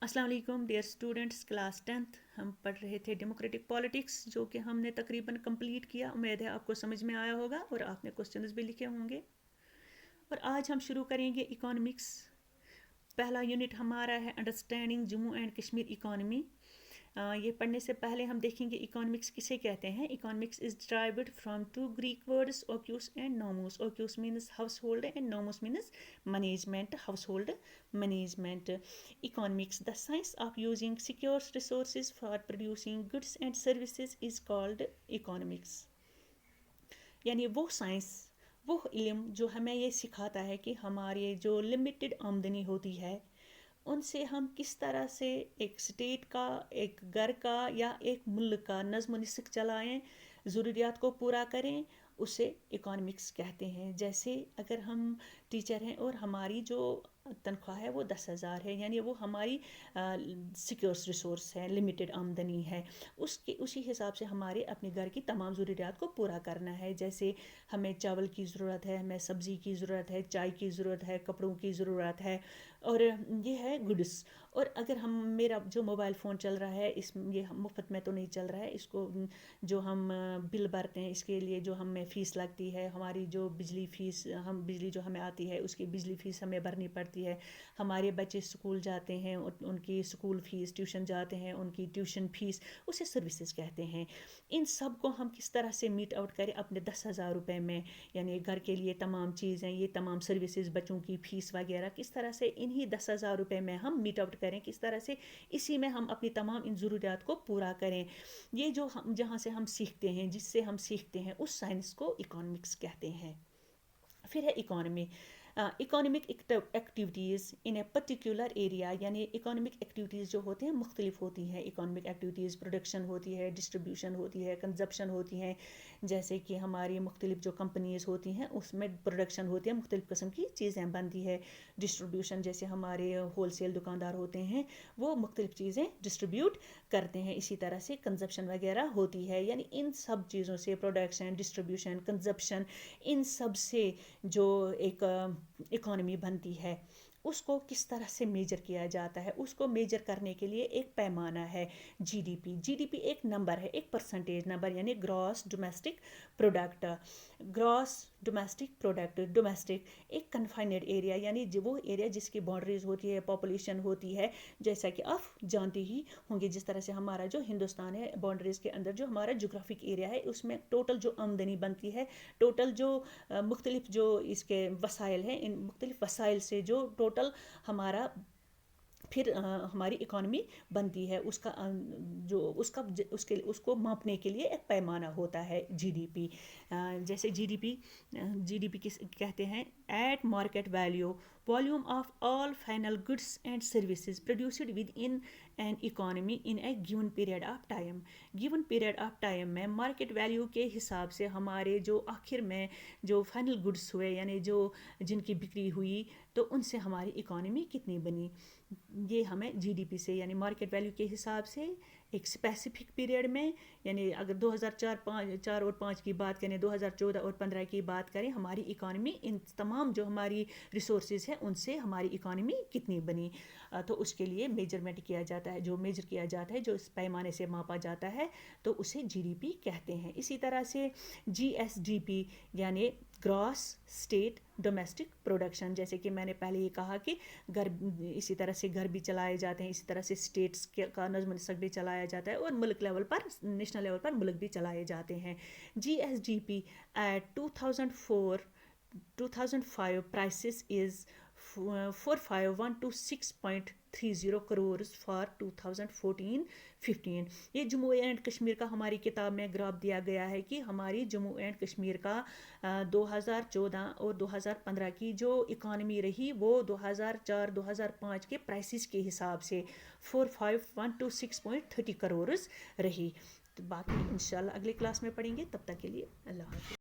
السلام علیکم dear students, class 10th ہم پڑھ رہے تھے ڈیموکریٹک پالیٹکس، جو کہ ہم نے تقریباً کمپلیٹ کیا. امید ہے آپ کو سمجھ میں آیا ہوگا اور آپ نے کوسچنز بھی لکھے ہوں گے. اور آج ہم شروع کریں گے اکانومکس. پہلا یونٹ ہمارا ہے understanding Jammu and Kashmir economy. یہ پڑھنے سے پہلے ہم دیکھیں گے اکانومکس کسے کہتے ہیں. Economics is derived from 2 Greek words oikos and nomos. Oikos means household and nomos means management, household management. Economics, the science of using scarce resources for producing goods and services is called economics. یعنی وہ science, وہ علم جو ہمیں یہ سکھاتا ہے کہ ہمارے جو لمیٹڈ آمدنی ہوتی ہے ان سے ہم کس طرح سے ایک اسٹیٹ کا، ایک گھر کا یا ایک ملک کا نظم و نسق چلائیں، ضروریات کو پورا کریں، اسے اکانومکس کہتے ہیں. جیسے اگر ہم ٹیچر ہیں اور ہماری جو تنخواہ ہے وہ 10,000 ہے، یعنی وہ ہماری سکیورس ریسورس ہے، لمیٹڈ آمدنی ہے، اسی حساب سے ہمارے اپنے گھر کی تمام ضروریات کو پورا کرنا ہے. جیسے ہمیں چاول کی ضرورت ہے، ہمیں سبزی کی ضرورت ہے، چائے کی ضرورت ہے، کپڑوں کی ضرورت ہے، اور یہ ہے گڈس. اور اگر میرا جو موبائل فون چل رہا ہے، یہ مفت میں تو نہیں چل رہا ہے، اس کو جو ہم بل بھرتے ہیں اس کے لیے جو ہمیں فیس لگتی ہے، ہماری جو بجلی فیس، بجلی جو ہمیں آتی ہے اس کی بجلی فیس ہمیں بھرنی پڑتی ہے. ہمارے بچے اسکول جاتے ہیں، ان کی اسکول فیس، ٹیوشن جاتے ہیں ان کی ٹیوشن فیس، اسے سروسز کہتے ہیں. ان سب کو ہم کس طرح سے میٹ آؤٹ کریں اپنے 10,000 روپے میں، یعنی گھر کے لیے تمام چیزیں، یہ تمام سروسز، بچوں کی فیس وغیرہ، کس طرح سے انہی 10,000 روپے میں ہم میٹ آؤٹ کریں، کس طرح سے اسی میں ہم اپنی تمام ان ضروریات کو پورا کریں. یہ جو جہاں سے ہم سیکھتے ہیں، جس سے ہم سیکھتے ہیں، اس سائنس کو اکانومکس کہتے ہیں. پھر ہے economy. Economic activities in a particular area, یعنی اکانومک ایکٹیویٹیز جو ہوتے ہیں مختلف ہوتی ہیں. اکانومک ایکٹیویٹیز پروڈکشن ہوتی ہے، ڈسٹریبیوشن ہوتی ہے، کنزپشن ہوتی ہیں. جیسے کہ ہماری مختلف جو کمپنیز ہوتی ہیں اس میں پروڈکشن ہوتی ہے، مختلف قسم کی چیزیں بنتی ہے. ڈسٹریبیوشن جیسے ہمارے ہول سیل دکاندار ہوتے ہیں، وہ مختلف چیزیں ڈسٹریبیوٹ کرتے ہیں. اسی طرح سے کنزپشن وغیرہ ہوتی ہے. یعنی ان سب چیزوں سے، پروڈکشن، ڈسٹریبیوشن، کنزپشن، ان سب سے جو ایک اکانومی بنتی ہے اس کو کس طرح سے میجر کیا جاتا ہے. اس کو میجر کرنے کے لیے ایک پیمانہ ہے G D P. G D P ایک نمبر ہے، ایک پرسنٹیج نمبر، یعنی gross domestic product. Gross domestic product, domestic ایک کنفائنڈ ایریا، یعنی وہ ایریا جس کی باؤنڈریز ہوتی ہے، پاپولیشن ہوتی ہے. جیسا کہ آپ جانتے ہی ہوں گے، جس طرح سے ہمارا جو ہندوستان ہے، باؤنڈریز کے اندر جو ہمارا جغرافک ایریا ہے، اس میں ٹوٹل جو آمدنی بنتی ہے، ٹوٹل جو مختلف جو اس کے وسائل ہیں، ان مختلف وسائل سے جو ٹوٹل ہمارا پھر ہماری اکانومی بنتی ہے، اس کا جو اس کو ماپنے کے لیے ایک پیمانہ ہوتا ہے جی ڈی پی. جیسے جی ڈی پی کس کہتے ہیں؟ At market value, volume of all final goods and services produced within an economy in a given period of time. Given period of time میں market value کے حساب سے ہمارے جو آخر میں جو فائنل گڈس ہوئے، یعنی جن کی بکری ہوئی، تو ان سے ہماری اکانومی کتنی بنی. یہ ہمیں جی ڈی پی سے، یعنی مارکیٹ ویلیو کے حساب سے ایک اسپیسیفک پیریڈ میں، یعنی اگر 2004 اور 5 کی بات کریں، 2014 اور 15 کی بات کریں، ہماری اکانومی ان تمام جو ہماری ریسورسز ہیں ان سے ہماری اکانومی کتنی بنی. تو اس کے لیے میجرمنٹ کیا جاتا ہے، جو میجر کیا جاتا ہے، جو اس پیمانے سے ماپا جاتا ہے، تو اسے جی ڈی پی کہتے ہیں. اسی طرح سے جی ایس ڈی پی، یعنی گراس اسٹیٹ ڈومیسٹک پروڈکشن. جیسے کہ میں نے پہلے یہ کہا کہ اسی طرح سے گھر بھی چلائے جاتے ہیں، اسی طرح سے اسٹیٹس کا نظم و نسق بھی چلایا جاتا ہے، اور ملک لیول پر، نیشنل لیول پر ملک بھی چلائے جاتے ہیں. G S D P at 2005 prices is 451 to 6.30 crores for 2014-15. یہ جموں اینڈ کشمیر کا ہماری کتاب میں گراف دیا گیا ہے کہ ہماری جموں اینڈ کشمیر کا 2014 اور 2015 کی جو اکانومی رہی، وہ 2004-2005 کے پرائسز کے حساب سے 451 to 6.30 crores رہی. تو باقی انشاءاللہ اگلے کلاس میں پڑھیں گے. تب تک کے لیے اللہ حافظ.